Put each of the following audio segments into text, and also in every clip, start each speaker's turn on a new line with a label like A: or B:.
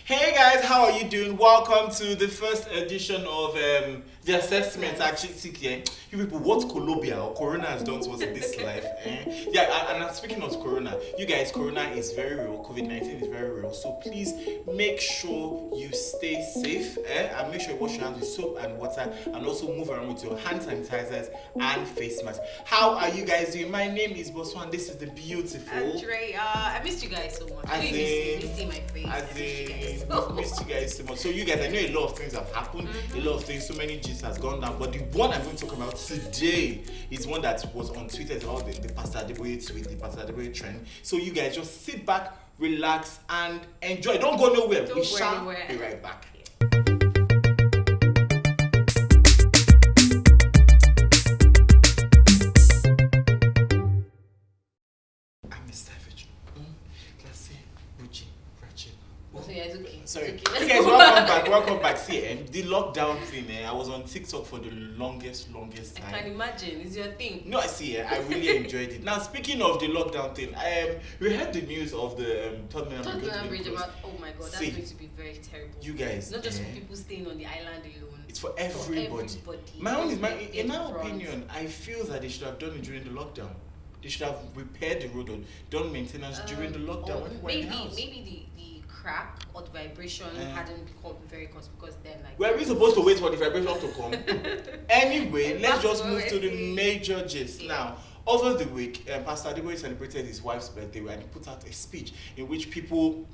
A: Hey guys, how are you doing? Welcome to the first edition of the assessment. Actually, see, you people, what Colombia or Corona has done to us in this life? Yeah, and speaking of Corona, you guys, Corona is very real. COVID-19 is very real. So please make sure you stay safe and make sure you wash your hands with soap and water, and also move around with your hand sanitizers and face masks. How are you guys doing? My name is Boswan. This is the beautiful
B: Andrea. I missed you guys so much.
A: As in-
B: you see my face. I missed you guys
A: missed you guys so much. So you guys, I know a lot of things have happened, a lot of things, so many G's has gone down. But the one I'm going to talk about today is one that was on Twitter. It's about the Pastor Adeboye tweet, the Pastor Adeboye trend. So you guys just sit back, relax, and enjoy. Don't go nowhere.
B: Don't
A: we
B: go
A: shall
B: anywhere.
A: be right back. I'm a savage. Classy, Gucci, Ratchet.
B: So yeah, it's okay.
A: Sorry.
B: It's okay.
A: You guys, welcome back. See, the lockdown thing, I was on TikTok for the longest
B: I
A: time.
B: can imagine. It's your thing.
A: No, I see, I really enjoyed it. Now, speaking of the lockdown thing, we heard the news of the Tottenham
B: Bridge about, oh my god, that's going to be very terrible.
A: You guys,
B: it's not just for people staying on the island alone.
A: It's for everybody. In my opinion, I feel that they should have done it during the lockdown. They should have repaired the road or done maintenance during the lockdown.
B: Or
A: when we were in the house.
B: maybe the crack or the vibration hadn't become very constant, because then
A: were we supposed to wait for the vibration to come? Anyway, let's just move to the
B: see.
A: major gist.
B: Yeah.
A: Now, over the week, Pastor Adeboye celebrated his wife's birthday and he put out a speech in which people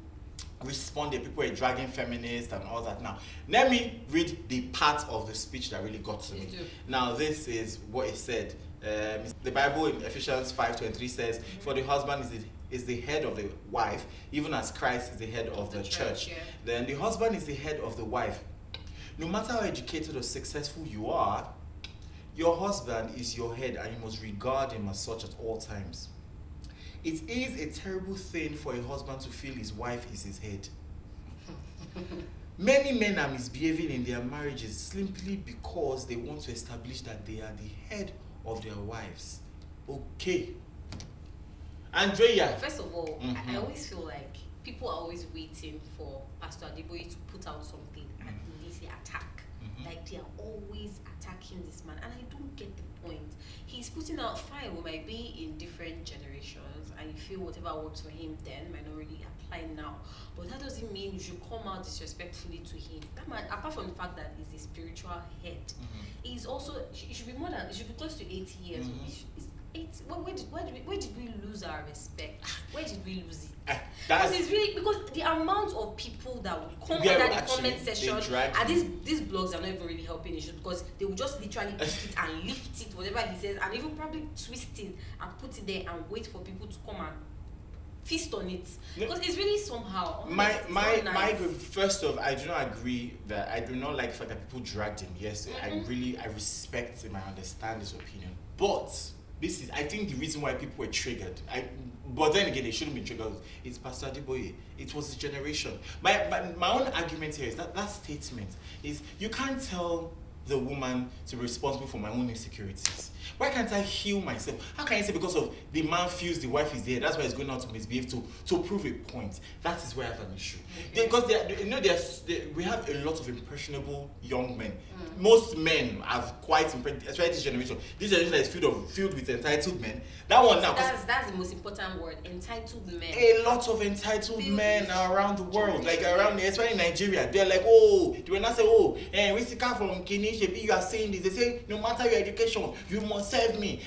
A: responded. People were dragging feminists and all that. Now, let me read the part of the speech that really got to me.
B: Please do.
A: Now, this is what it said. The Bible in Ephesians 5:23 says, "For the husband is the head of the wife, even as Christ is the head of the church."
B: Yeah.
A: Then the husband is the head of the wife. No matter how educated or successful you are, your husband is your head and you must regard him as such at all times. It is a terrible thing for a husband to feel his wife is his head. Many men are misbehaving in their marriages simply because they want to establish that they are the head of their wives. Okay. Andrea.
B: First of all, I always feel like people are always waiting for Pastor Adeboye to put out something and immediately attack. Like they are always attacking this man, and I don't get the point. He's putting out fine. We might be in different generations, and you feel whatever works for him then might not really apply now. But that doesn't mean you should come out disrespectfully to him. That man, apart from the fact that he's a spiritual head, he's also he should be more than, he should be close to 80 years. Where did we lose our respect? Where did we lose it? Because it's really, because the amount of people that will come under the comment section, and these blogs are not even really helping issues, because they will just literally pick it and lift it, whatever he says, and even probably twist it and put it there and wait for people to come and feast on it. Because it's really somehow
A: my first off, I do not agree that I do not like the fact that people dragged him. Yes, I respect him, I understand his opinion, but this is, I think, the reason why people were triggered. But then again, they shouldn't be triggered. It's Pastor Adeboye. It was his generation. My own argument here is that statement is, you can't tell the woman to be responsible for my own insecurities. Why can't I heal myself? How can I say because of the man feels the wife is there, that's why he's going out to misbehave to prove a point? That is where I have an issue. Because we have a lot of impressionable young men. Most men are quite impressed, especially this generation. This generation is filled with entitled men. That one now.
B: That's the most important word, entitled men.
A: A lot of entitled men are around the world, like around, especially in Nigeria. They're like, oh, they will not say, oh, we see car from Kini, you are saying this. They say, no matter your education, you must serve me.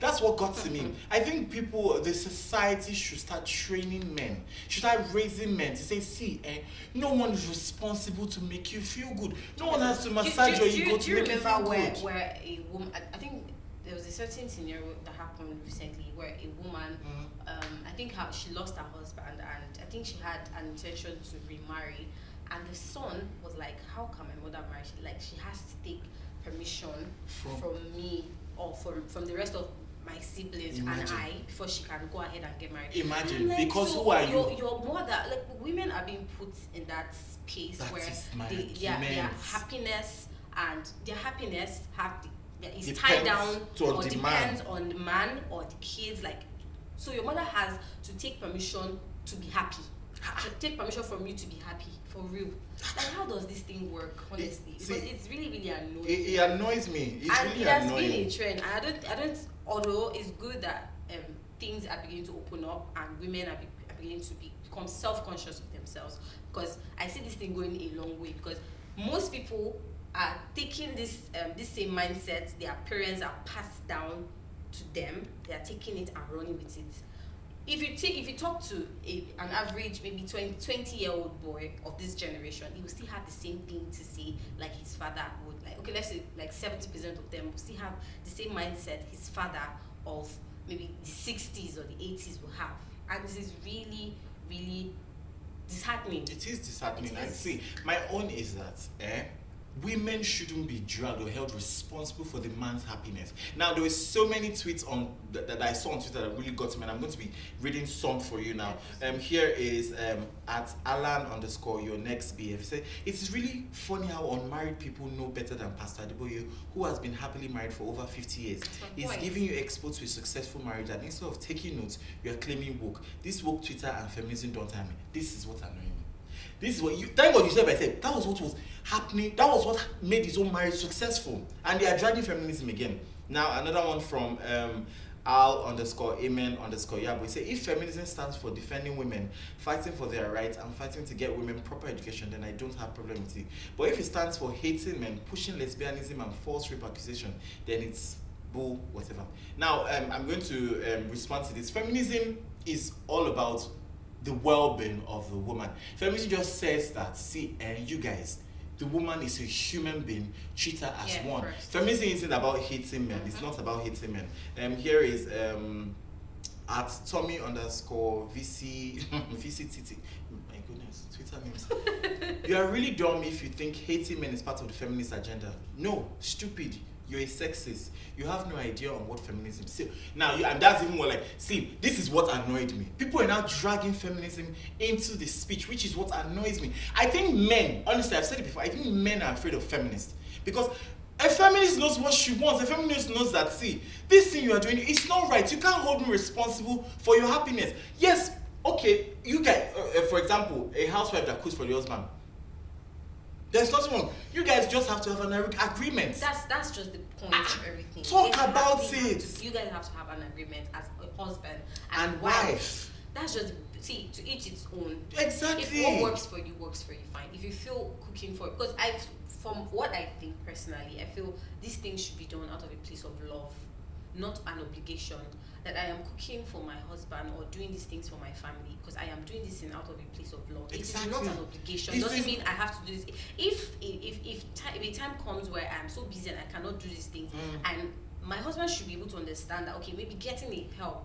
A: That's what got to me. I think the society should start training men, should start raising men to say, see, no one is responsible to make you feel good. No one has to massage your ego to make you feel good.
B: Where a woman, I think there was a certain scenario that happened recently where a woman, I think she lost her husband, and I think she had an intention to remarry, and the son was like, how can my mother marry? She has to take permission from me or from the rest of my siblings and I before she can go ahead and get married.
A: Imagine, because so who are you?
B: Your mother, women are being put in that space where their happiness is tied down or depends on the man or the kids. So your mother has to take permission to be happy. take permission from you to be happy for real. Like, how does this thing work, honestly? Because it's really, really annoying.
A: It annoys me. It's
B: and
A: really
B: it has
A: annoying.
B: been a trend. And I don't. Although it's good that things are beginning to open up and women are beginning to become self-conscious of themselves. Because I see this thing going a long way. Because most people are taking this same mindset their parents are passed down to them. They are taking it and running with it. If you talk to an average maybe 20-year-old boy of this generation, he will still have the same thing to say like his father would. Like, okay, let's say like 70% of them will still have the same mindset his father of maybe the 60s or the 80s will have. And this is really, really disheartening.
A: It is disheartening. I see. My own is that women shouldn't be dragged or held responsible for the man's happiness. Now, there were so many tweets on that I saw on Twitter that really got me, and I'm going to be reading some for you now. Here is at Alan_ your next BF. Say, it is really funny how unmarried people know better than Pastor Adeboye, who has been happily married for over 50 years. He's giving you expo to a successful marriage, and instead of taking notes, you are claiming woke. This woke Twitter and feminism don't time me. This is what annoys me. This is what you thank God you said by said that was what was happening. That was what made his own marriage successful. And they are dragging feminism again. Now another one from Al_Amen_ we say, if feminism stands for defending women, fighting for their rights, and fighting to get women proper education, then I don't have problem with it. But if it stands for hating men, pushing lesbianism and false rape accusation, then it's bull whatever. Now I'm going to respond to this. Feminism is all about the well-being of the woman. Feminism just says that, see, you guys, the woman is a human being, treat her as one. First. Feminism isn't about hating men. It's not about hating men. Here is at Tommy_VC VCTT. My goodness, Twitter names. You are really dumb if you think hating men is part of the feminist agenda. No, stupid. You're a sexist. You have no idea on what feminism is. Now, and that's even more like, see, this is what annoyed me. People are now dragging feminism into the speech, which is what annoys me. I think men, honestly, I've said it before, I think men are afraid of feminists. Because a feminist knows what she wants. A feminist knows that, see, this thing you are doing, it's not right. You can't hold me responsible for your happiness. Yes, okay, you guys, for example, a housewife that cooks for the husband, there's nothing wrong. You guys just have to have an agreement.
B: That's just the point of everything.
A: Talk about it.
B: You guys have to have an agreement as a husband
A: and wife.
B: That's just, see, to each its own.
A: Exactly.
B: If what works for you, fine. If you feel cooking for it, because from what I think personally, I feel these things should be done out of a place of love, not an obligation. That I am cooking for my husband or doing these things for my family because I am doing this out of a place of love.
A: Exactly.
B: It is not an obligation. It doesn't mean I have to do this. If a time comes where I'm so busy and I cannot do these things, and my husband should be able to understand that, okay, maybe getting the help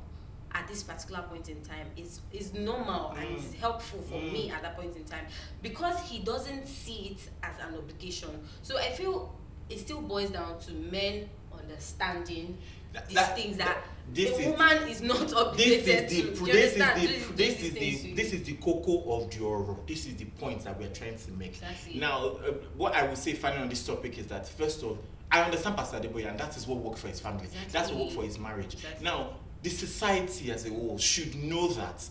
B: at this particular point in time is normal and it's helpful for me at that point in time, because he doesn't see it as an obligation. So I feel it still boils down to men understanding these things that the woman is not obligated to.
A: This is the cocoa of the oral. This is the point that we're trying to make.
B: Exactly.
A: Now, what I would say finally on this topic is that, first of all, I understand Pastor Adeboye, and that is what worked for his family.
B: Exactly.
A: That's what worked for his marriage.
B: Exactly.
A: Now, the society as a whole should know that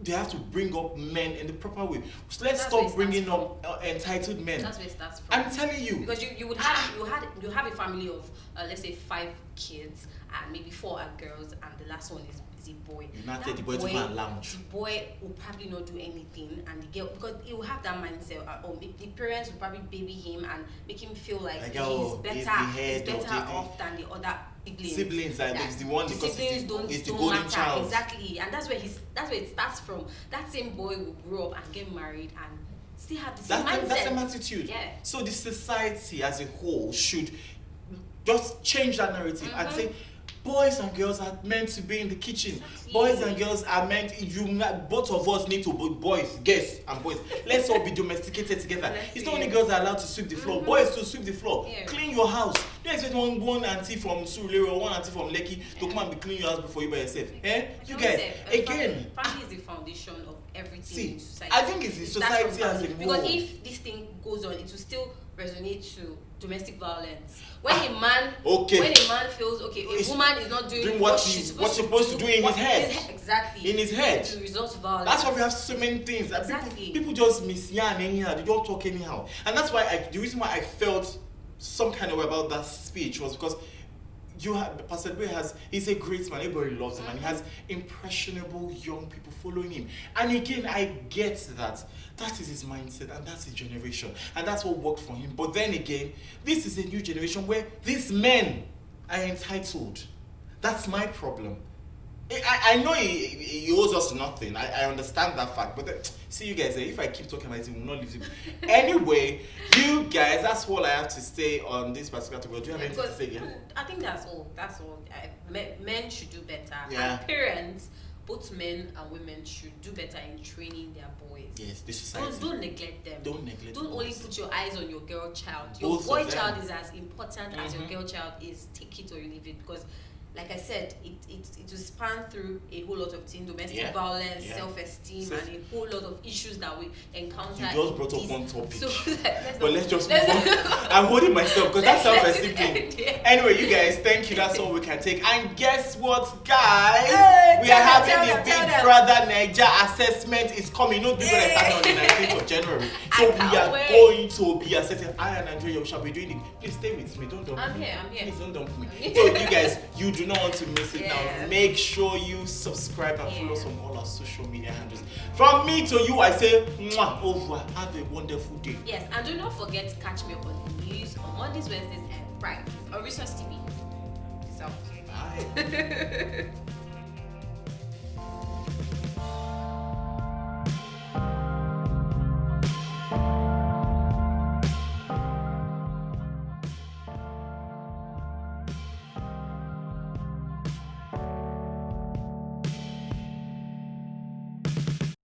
A: they have to bring up men in the proper way. So let's stop bringing up entitled men.
B: That's where it starts from.
A: I'm telling you.
B: Because you have a family of let's say 5 kids and maybe 4 are girls and the last one is a boy.
A: You not take the boy to go and lounge.
B: The boy will probably not do anything, and the girl, because he will have that mindset. The parents will probably baby him and make him feel like he's better off than the other siblings.
A: That is the one, because it's the golden
B: matter.
A: child.
B: Exactly, and that's where it starts from. That same boy will grow up and get married and still have the same mindset.
A: That's the attitude.
B: Yeah.
A: So the society as a whole should just change that narrative and say, boys and girls are meant to be in the kitchen.
B: Exactly.
A: Boys and girls are meant, both of us need to be boys, girls and boys. Let's all be domesticated together. It's not only girls that are allowed to sweep the floor. Boys to sweep the floor. Yeah. Clean your house. Don't expect one auntie from Surulere or one auntie from Lekki to come and be cleaning your house before you by yourself. You guys, again.
B: Family is the foundation of everything in society.
A: I think it's the society as a whole.
B: Because if this thing goes on, it will still resonate to domestic violence. When a man feels okay, a woman is not doing
A: what
B: she's
A: what's supposed to do in his head.
B: Exactly.
A: In his head.
B: To result to violence.
A: That's why we have so many things.
B: Exactly.
A: People just misyan anyhow. They don't talk anyhow. And that's why the reason why I felt some kind of way about that speech was because Pastor Dwayne he's a great man, everybody loves him, and he has impressionable young people following him. And again, I get that is his mindset and that's his generation, and that's what worked for him. But then again, this is a new generation where these men are entitled. That's my problem. I know he owes us nothing. I understand that fact. But then, see you guys, if I keep talking about it, we will not leave it. Anyway, you guys, that's all I have to say on this particular topic. Do you have anything to say again?
B: I think that's all. Men should do better.
A: Yeah.
B: And parents, both men and women, should do better in training their boys.
A: Yes, this society.
B: Don't neglect them.
A: Don't
B: only put your eyes on your girl child.
A: Both
B: Your boy child is as important as your girl child is. Take it or you leave it, because like I said, it will span through a whole lot of things: domestic violence, self-esteem, and a whole lot of issues that we encounter.
A: You just brought up one topic,
B: so,
A: let's just move on. I'm holding myself because that's self-esteem thing. Anyway, you guys, thank you. That's all we can take. And guess what, guys? We are having the Big Brother Niger assessment is coming. No, this is starting on the 19th of January. So we are going to be assessing. I and Andrea shall be doing it. Please stay with me. Don't dump me.
B: I'm here.
A: Please don't dump me. So you guys, you do not want to miss it now. Make sure you subscribe and follow us on all our social media handles. From me to you, I say, mwah, over. Have a wonderful day.
B: Yes, and do not forget to catch me up on the news on Mondays, Wednesdays, and Fridays on Resource TV. Peace out.
A: Bye.